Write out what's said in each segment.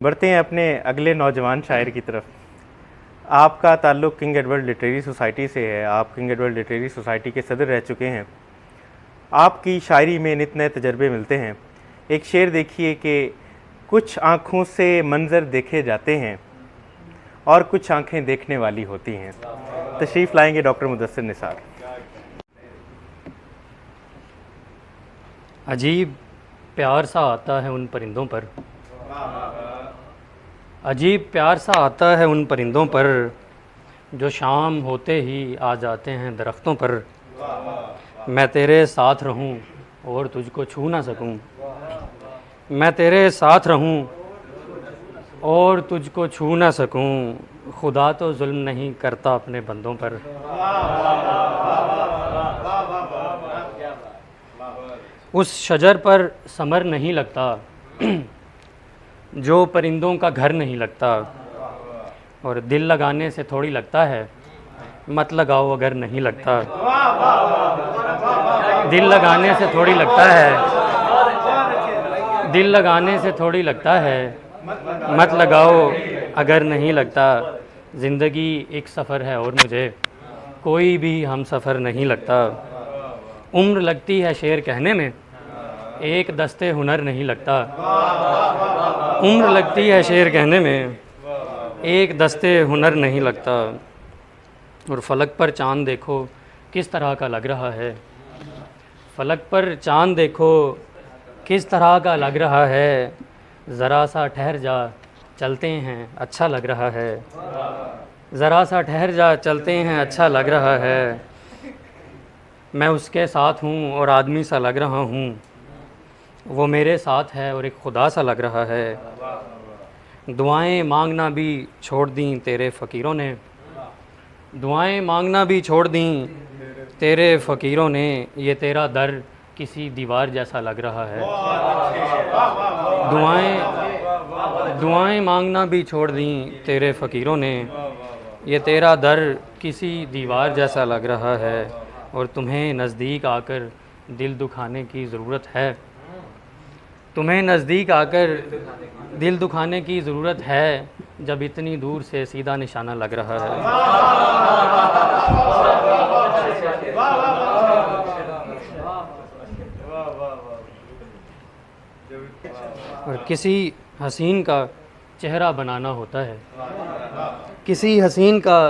बढ़ते हैं अपने अगले नौजवान शायर की तरफ। आपका ताल्लुक़ किंग एडवर्ड लिटरेरी सोसाइटी से है। आप किंग एडवर्ड लिटरेरी सोसाइटी के सदर रह चुके हैं। आपकी शायरी में नित नए तजर्बे मिलते हैं। एक शेर देखिए कि कुछ आँखों से मंज़र देखे जाते हैं और कुछ आँखें देखने वाली होती हैं। तशरीफ़ लाएंगे डॉक्टर मुदस्सिर निसार। अजीब प्यार सा आता है उन परिंदों पर, अजीब प्यार सा आता है उन परिंदों पर जो शाम होते ही आ जाते हैं दरख्तों पर। मैं तेरे साथ रहूं और तुझको छू ना सकूं, मैं तेरे साथ रहूं और तुझको छू ना सकूं। खुदा तो जुल्म नहीं करता अपने बंदों पर। उस शजर पर समर नहीं लगता जो परिंदों का घर नहीं लगता, और दिल लगाने से थोड़ी लगता है, मत लगाओ अगर नहीं लगता। दिल लगाने से थोड़ी लगता है, दिल लगाने से थोड़ी लगता है, मत लगाओ अगर नहीं लगता। ज़िंदगी एक सफ़र है और मुझे कोई भी हम सफ़र नहीं लगता। उम्र लगती है शेर कहने में, एक दस्ते हुनर नहीं लगता। उम्र लगती है शेर कहने में, एक दस्ते हुनर नहीं लगता। और फलक पर चाँद देखो किस तरह का लग रहा है, फलक पर चाँद देखो किस तरह का लग रहा है। ज़रा सा ठहर जा चलते हैं अच्छा लग रहा है, ज़रा सा ठहर जा चलते हैं अच्छा लग रहा है। मैं उसके साथ हूँ और आदमी सा लग रहा हूँ, वो मेरे साथ है और एक खुदा सा लग रहा है। दुआएं मांगना भी छोड़ दी तेरे फ़कीरों ने, दुआएं मांगना भी छोड़ दी तेरे फ़कीरों ने। ये तेरा दर किसी दीवार जैसा लग रहा है। दुआएं मांगना भी छोड़ दी तेरे फ़कीरों ने, ये तेरा दर किसी दीवार जैसा लग रहा है। और तुम्हें नज़दीक आकर दिल दुखाने की ज़रूरत है, तुम्हें नज़दीक आकर दिल दुखाने की ज़रूरत है, जब इतनी दूर से सीधा निशाना लग रहा है। और किसी हसीन का चेहरा बनाना होता है, किसी हसीन का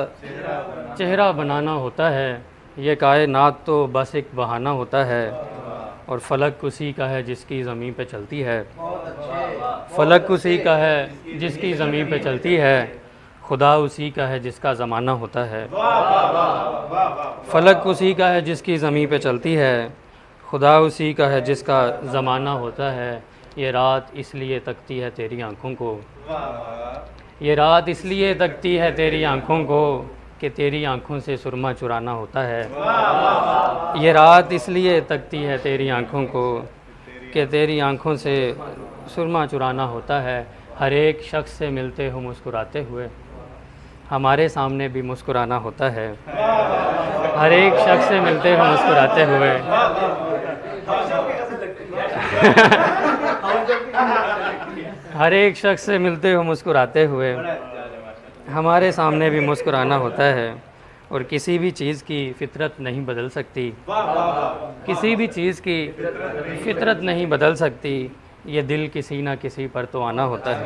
चेहरा बनाना होता है। ये कायनात तो बस एक बहाना होता है, और फलक उसी का है जिसकी ज़मीन पे चलती है। फलक उसी का है जिसकी ज़मीन पे चलती है, खुदा उसी का है जिसका ज़माना होता है। फलक उसी का है जिसकी ज़मीन पे चलती है, खुदा उसी का है जिसका ज़माना होता है। ये रात इसलिए तकती है तेरी आँखों को, ये रात इसलिए तकती है तेरी आँखों को कि तेरी आँखों से सुरमा चुराना होता है। ये रात इसलिए तकती है तेरी आँखों को कि तेरी आँखों से सुरमा चुराना होता है। हर एक शख्स से मिलते हो मुस्कुराते हुए, हमारे सामने भी मुस्कुराना होता है। हर एक शख्स से मिलते हो मुस्कुराते हुए हर एक शख्स से मिलते हो मुस्कुराते हुए, हमारे सामने भी मुस्कुराना होता है। और किसी भी चीज़ की फ़ितरत नहीं बदल सकती, किसी भी चीज़ की फ़ितरत नहीं बदल सकती। ये दिल किसी ना किसी पर तो आना होता है।